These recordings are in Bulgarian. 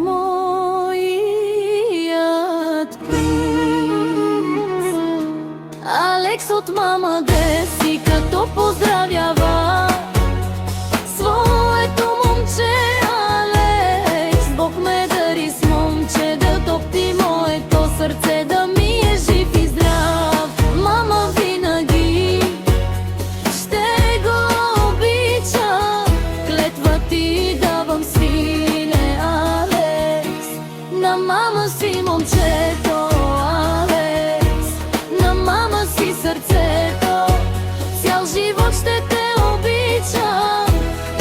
моят принц. Алекс от мама Деси като поздравява своето момче Алекс. Бог ме дари с момче да топти моето сърце, да ми е жив и здрав. Мама винаги ще го обича, клетва ти давам, сине Алекс. На мама си момчето Алекс, на мама си сърцето, цял живот ще те обичам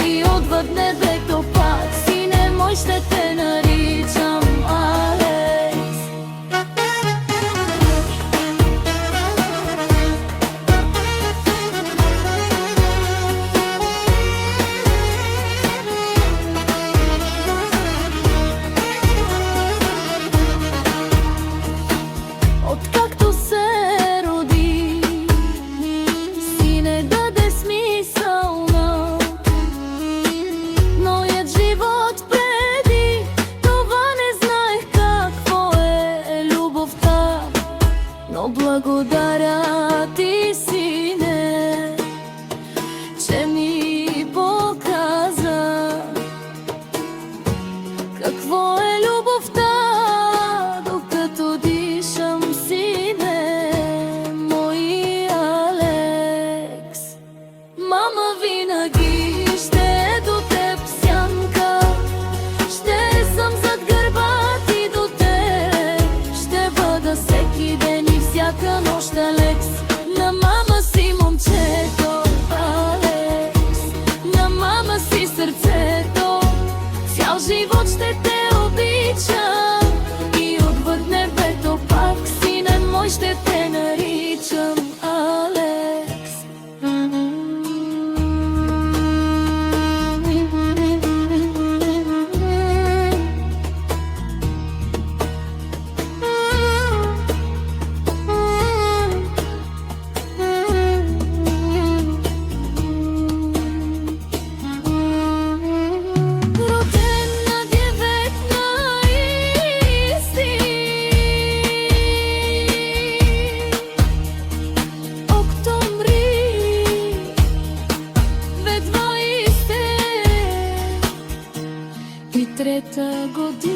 и отвъд небето пак, сине мой, ще те наричам Алекс. Откакто се роди, сине даде смисъл на моят живот. Преди това не знаех какво е любовта, но благодаря ти, сине, че ми показа какво е любовта. Докато дишам, сине мой Алекс, мама винаги ще е до теб сянка, ще съм зад гърба ти до теб, ще бъда всеки ден и всяка нощ Алекс. На мама си момчето Алекс, на мама си сърцето, цял живот ще те обичам и отвъд небето пак, сине мой, ще те наричам Алекс. Роден на 19 октомври 2023 година.